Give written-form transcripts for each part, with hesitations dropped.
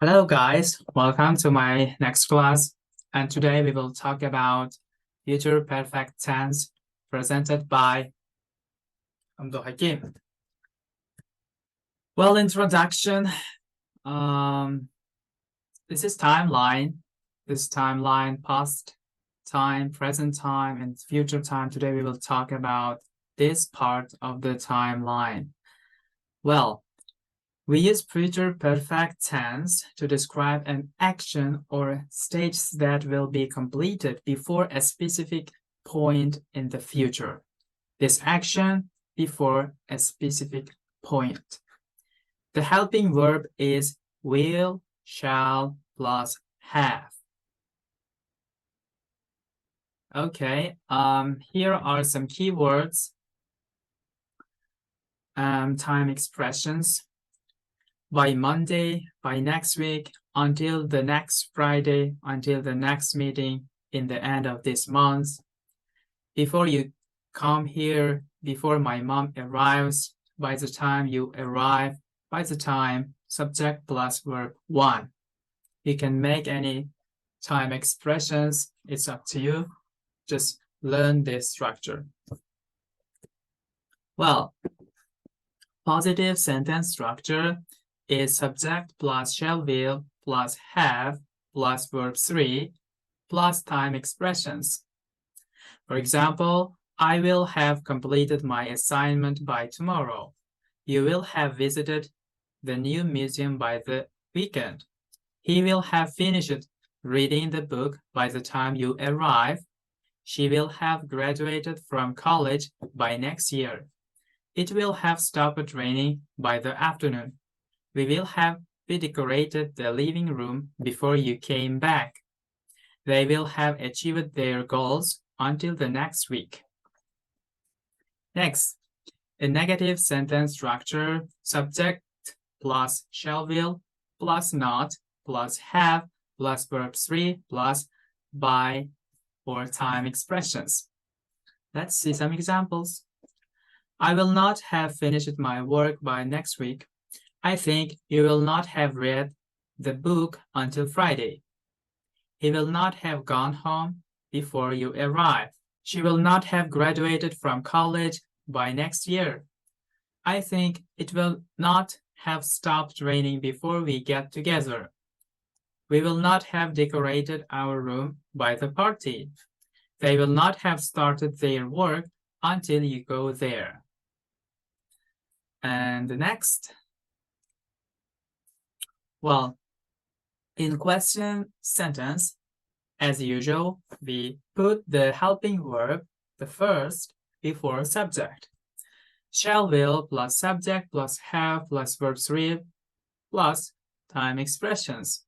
Hello guys, welcome to my next class. And today we will talk about future perfect tense presented by Amdo Hakim. Well, introduction. This is timeline. This timeline, past time, present time, and future time. Today we will talk about this part of the timeline. Well, we use future perfect tense to describe an action or stage that will be completed before a specific point in the future. This action before a specific point. The helping verb is will, shall, plus have. Okay, here are some keywords, time expressions. By Monday, by next week, until the next Friday, until the next meeting in the end of this month. Before you come here, before my mom arrives, by the time you arrive, by the time, subject plus verb 1. You can make any time expressions. It's up to you. Just learn this structure. Well, positive sentence structure is subject plus shall will plus have plus verb 3 plus time expressions. For example, I will have completed my assignment by tomorrow. You will have visited the new museum by the weekend. He will have finished reading the book by the time you arrive. She will have graduated from college by next year. It will have stopped raining by the afternoon. We will have redecorated the living room before you came back. They will have achieved their goals until the next week. Next, a negative sentence structure, subject plus shall will plus not plus have plus verb 3 plus by or time expressions. Let's see some examples. I will not have finished my work by next week. I think you will not have read the book until Friday. He will not have gone home before you arrive. She will not have graduated from college by next year. I think it will not have stopped raining before we get together. We will not have decorated our room by the party. They will not have started their work until you go there. And the next. Well, in question sentence, as usual, we put the helping verb, the first, before subject. Shall will plus subject plus have plus verb 3 plus time expressions.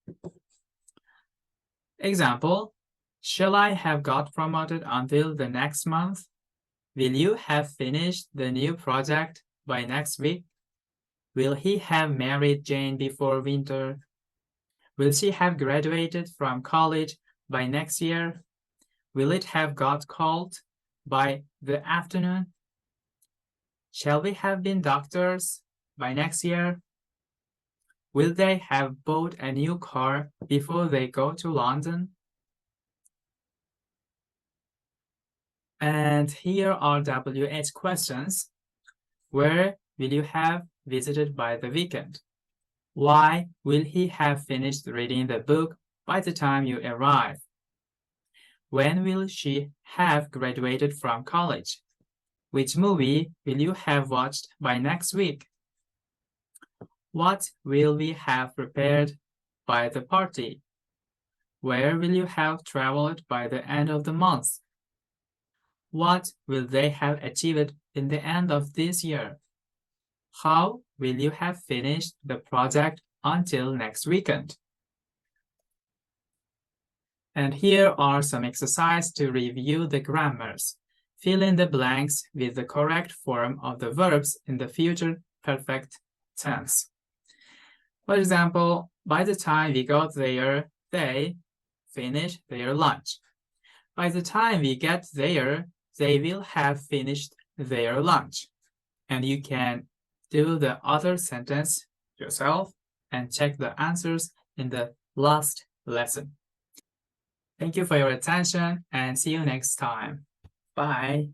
Example, shall I have got promoted until the next month? Will you have finished the new project by next week? Will he have married Jane before winter? Will she have graduated from college by next year? Will it have got cold by the afternoon? Shall we have been doctors by next year? Will they have bought a new car before they go to London? And here are WH questions. Where will you have visited by the weekend? Why will he have finished reading the book by the time you arrive? When will she have graduated from college? Which movie will you have watched by next week? What will we have prepared by the party? Where will you have traveled by the end of the month? What will they have achieved in the end of this year? How will you have finished the project until next weekend? And here are some exercises to review the grammars. Fill in the blanks with the correct form of the verbs in the future perfect tense. For example, by the time we got there, they finish their lunch. By the time we get there, they will have finished their lunch. And you can do the other sentence yourself and check the answers in the last lesson. Thank you for your attention and see you next time. Bye.